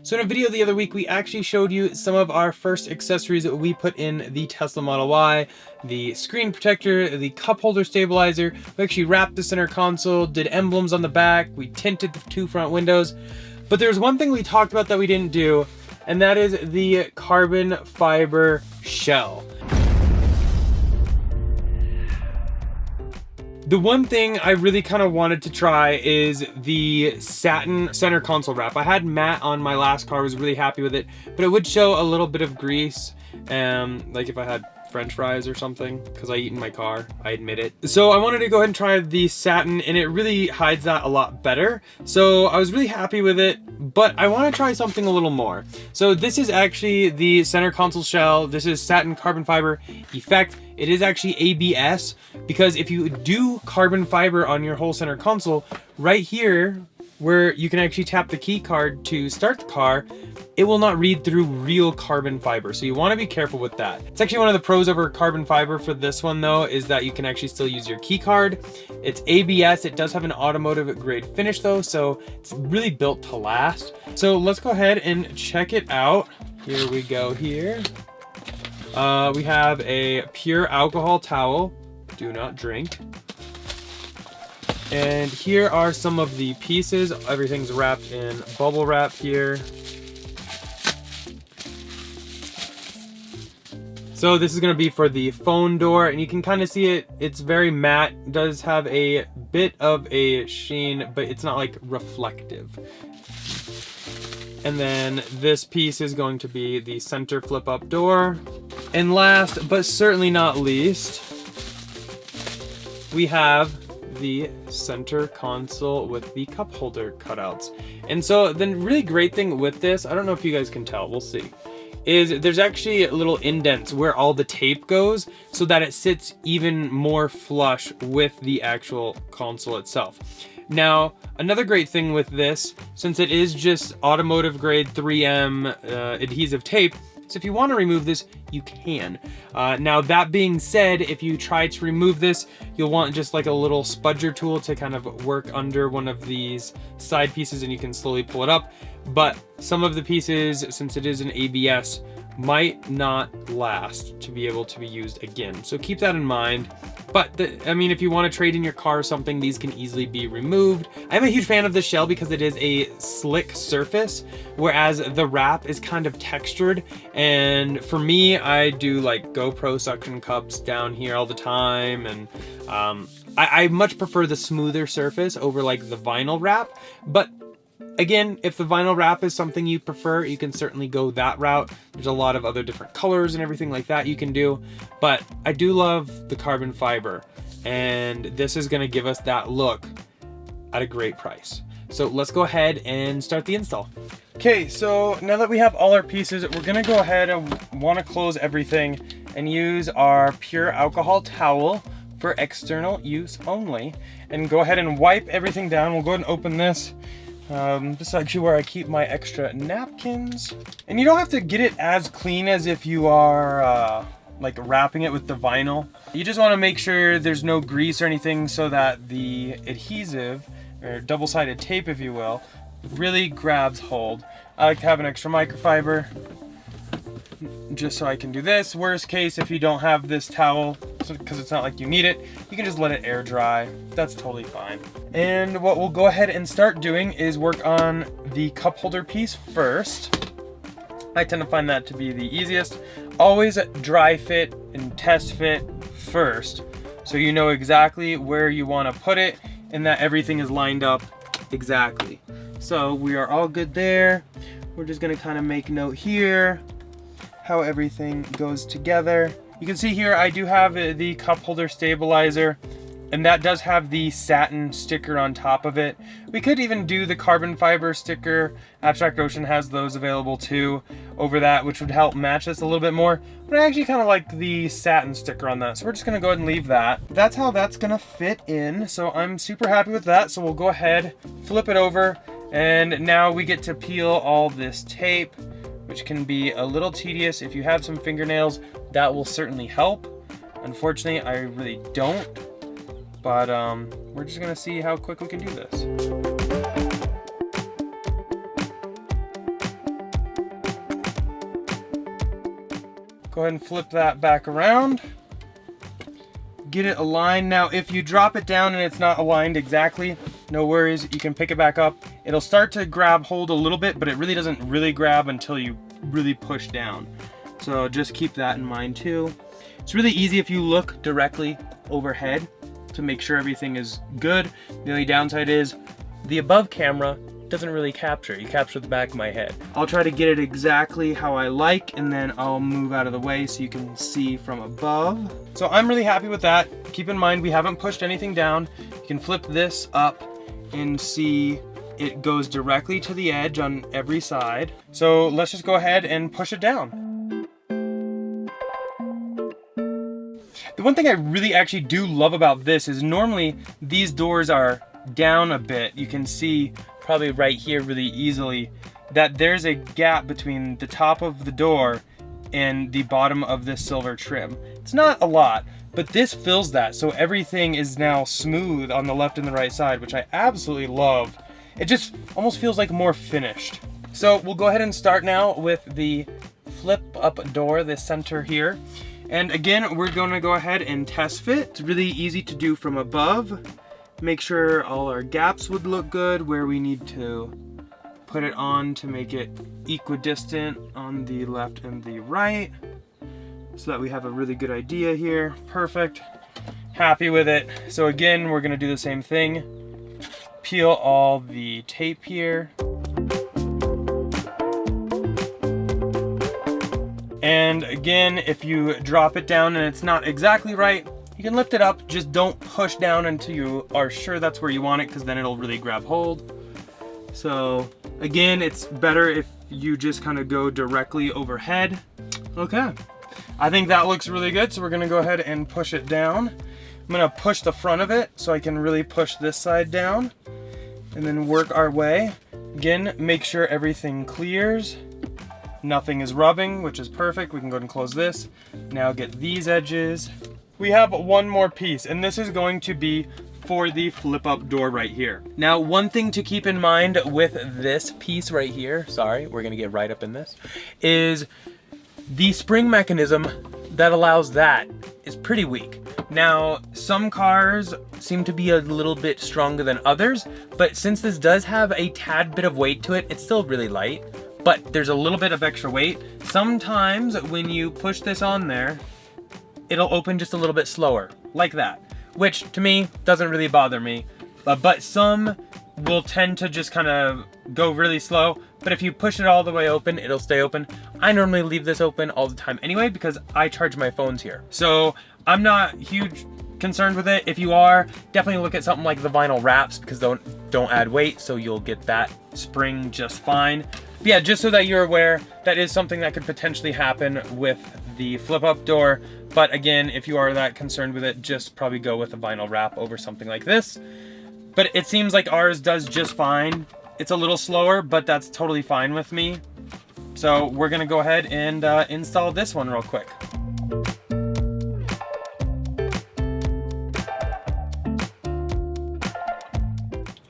So in a video the other week, we actually showed you some of our first accessories that we put in the Tesla Model Y. The screen protector, the cup holder stabilizer. We actually wrapped the center console, did emblems on the back, we tinted the two front windows. But there's one thing we talked about that we didn't do, and that is the carbon fiber shell. The one thing I really kind of wanted to try is the satin center console wrap. I had matte on my last car, was really happy with it, but it would show a little bit of grease, like if I had French fries or something, because I eat in my car, I admit it. So I wanted to go ahead and try the satin, and it really hides that a lot better. So I was really happy with it, but I want to try something a little more. So this is actually the center console shell. This is satin carbon fiber effect. It is actually ABS, because if you do carbon fiber on your whole center console, right here, where you can actually tap the key card to start the car, it will not read through real carbon fiber. So you want to be careful with that. It's actually one of the pros over carbon fiber for this one though, is that you can actually still use your key card. It's ABS, it does have an automotive grade finish though, so it's really built to last. So let's go ahead and check it out. Here we go here. We have a pure alcohol towel, do not drink. And here are some of the pieces. Everything's wrapped in bubble wrap here. So this is going to be for the phone door, and you can kind of see it. It's very matte. It does have a bit of a sheen, but it's not like reflective. And then this piece is going to be the center flip up door. And last, but certainly not least, we have the center console with the cup holder cutouts. And so the really great thing with this, I don't know if you guys can tell, we'll see, is there's actually little indents where all the tape goes so that it sits even more flush with the actual console itself. Now, another great thing with this, since it is just automotive grade 3M adhesive tape, so if you want to remove this, you can. Now that being said, if you try to remove this, you'll want just like a little spudger tool to kind of work under one of these side pieces, and you can slowly pull it up. But some of the pieces, since it is an ABS, might not last to be able to be used again. So keep that in mind. But I mean, if you want to trade in your car or something, these can easily be removed. I'm a huge fan of the shell because it is a slick surface, whereas the wrap is kind of textured. And for me, I do like GoPro suction cups down here all the time. And I much prefer the smoother surface over like the vinyl wrap. But again, if the vinyl wrap is something you prefer, you can certainly go that route. There's a lot of other different colors and everything like that you can do. But I do love the carbon fiber, and this is going to give us that look at a great price. So let's go ahead and start the install. Okay, so now that we have all our pieces, we're going to go ahead and want to close everything and use our pure alcohol towel for external use only. And go ahead and wipe everything down. We'll go ahead and open this. This is actually where I keep my extra napkins. And you don't have to get it as clean as if you are like wrapping it with the vinyl. You just want to make sure there's no grease or anything so that the adhesive, or double-sided tape if you will, really grabs hold. I like to have an extra microfiber just so I can do this. Worst case, if you don't have this towel, because it's not like you need it, you can just let it air dry. That's totally fine. And what we'll go ahead and start doing is work on the cup holder piece first. I tend to find that to be the easiest. Always dry fit and test fit first, so you know exactly where you want to put it and that everything is lined up exactly. So we are all good there. We're just going to kind of make note here how everything goes together. You can see here I do have the cup holder stabilizer, and that does have the satin sticker on top of it. We could even do the carbon fiber sticker. Abstract Ocean has those available too over that, which would help match this a little bit more. But I actually kind of like the satin sticker on that, so we're just gonna go ahead and leave that. That's how that's gonna fit in, so I'm super happy with that. So we'll go ahead, flip it over, and now we get to peel all this tape, which can be a little tedious. If you have some fingernails, that will certainly help. Unfortunately, I really don't. But we're just gonna see how quick we can do this. Go ahead and flip that back around. Get it aligned. Now, if you drop it down and it's not aligned exactly, no worries, you can pick it back up. It'll start to grab hold a little bit, but it really doesn't really grab until you really push down. So just keep that in mind too. It's really easy if you look directly overhead to make sure everything is good. The only downside is the above camera doesn't really capture. You capture the back of my head. I'll try to get it exactly how I like, and then I'll move out of the way so you can see from above. So I'm really happy with that. Keep in mind, we haven't pushed anything down. You can flip this up and see it goes directly to the edge on every side. So let's just go ahead and push it down. The one thing I really actually do love about this is normally these doors are down a bit. You can see probably right here really easily that there's a gap between the top of the door and the bottom of this silver trim. It's not a lot, but this fills that, so everything is now smooth on the left and the right side, which I absolutely love. It just almost feels like more finished. So we'll go ahead and start now with the flip up door, the center here. And again, we're gonna go ahead and test fit. It's really easy to do from above. Make sure all our gaps would look good, where we need to put it on to make it equidistant on the left and the right, so that we have a really good idea here. Perfect. Happy with it. So again, we're gonna do the same thing. Peel all the tape here. And again, if you drop it down and it's not exactly right, you can lift it up, just don't push down until you are sure that's where you want it, because then it'll really grab hold. So again, it's better if you just kind of go directly overhead. Okay, I think that looks really good, so we're gonna go ahead and push it down. I'm gonna push the front of it so I can really push this side down, and then work our way. Again, make sure everything clears. Nothing is rubbing, which is perfect. We can go ahead and close this. Now get these edges. We have one more piece, and this is going to be for the flip up door right here. Now, one thing to keep in mind with this piece right here, sorry, we're gonna get right up in this, is the spring mechanism that allows that is pretty weak. Now, some cars seem to be a little bit stronger than others, but since this does have a tad bit of weight to it, it's still really light, but there's a little bit of extra weight. Sometimes when you push this on there, it'll open just a little bit slower, like that, which to me doesn't really bother me, but some will tend to just kind of go really slow, but if you push it all the way open, it'll stay open. I normally leave this open all the time anyway, because I charge my phones here. So I'm not huge concerned with it. If you are, definitely look at something like the vinyl wraps, because don't add weight, so you'll get that spring just fine. But yeah, just so that you're aware, that is something that could potentially happen with the flip up door. But again, if you are that concerned with it, just probably go with a vinyl wrap over something like this. But it seems like ours does just fine. It's a little slower, but that's totally fine with me. So we're gonna go ahead and install this one real quick.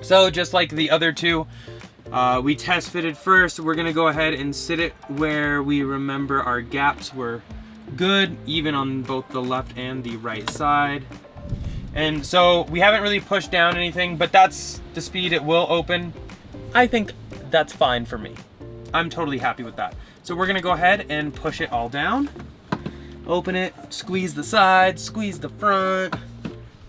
So just like the other two, we test fitted first. We're gonna go ahead and sit it where we remember our gaps were good, even on both the left and the right side. And so we haven't really pushed down anything, but that's the speed it will open. I think that's fine for me. I'm totally happy with that. So we're gonna go ahead and push it all down. Open it, squeeze the sides, squeeze the front,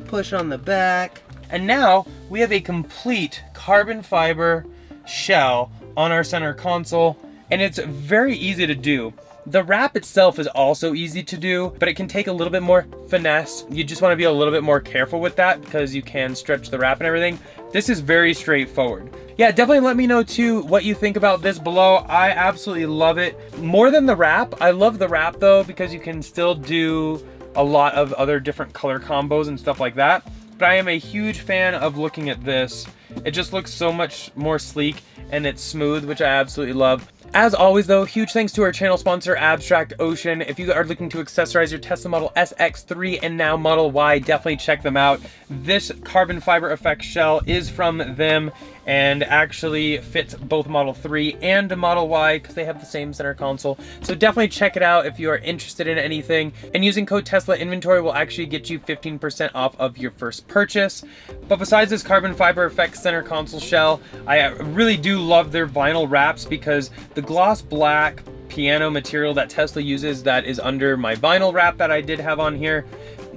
push on the back. And now we have a complete carbon fiber shell on our center console, and it's very easy to do. The wrap itself is also easy to do, but it can take a little bit more finesse. You just want to be a little bit more careful with that, because you can stretch the wrap and everything. This is very straightforward. Yeah, definitely let me know too what you think about this below. I absolutely love it. More than the wrap, I love the wrap though, because you can still do a lot of other different color combos and stuff like that. But I am a huge fan of looking at this. It just looks so much more sleek, and it's smooth, which I absolutely love. As always though, huge thanks to our channel sponsor, Abstract Ocean. If you are looking to accessorize your Tesla Model S, X3, and now Model Y, definitely check them out. This carbon fiber effect shell is from them and actually fits both Model 3 and Model Y because they have the same center console. So definitely check it out if you are interested in anything. And using code Tesla Inventory will actually get you 15% off of your first purchase. But besides this carbon fiber effect center console shell, I really do love their vinyl wraps because the gloss black piano material that Tesla uses that is under my vinyl wrap that I did have on here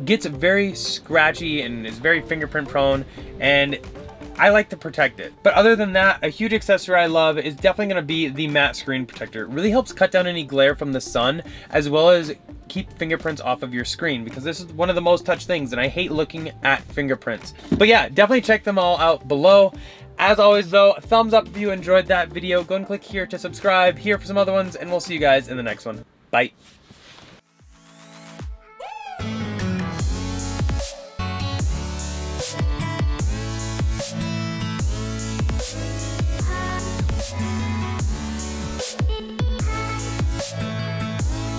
gets very scratchy and is very fingerprint prone, and I like to protect it. But other than that, a huge accessory I love is definitely going to be the matte screen protector. It really helps cut down any glare from the sun, as well as keep fingerprints off of your screen, because this is one of the most touched things and I hate looking at fingerprints. But yeah, definitely check them all out below. As always though, thumbs up if you enjoyed that video. Go and click here to subscribe, here for some other ones, and we'll see you guys in the next one. Bye.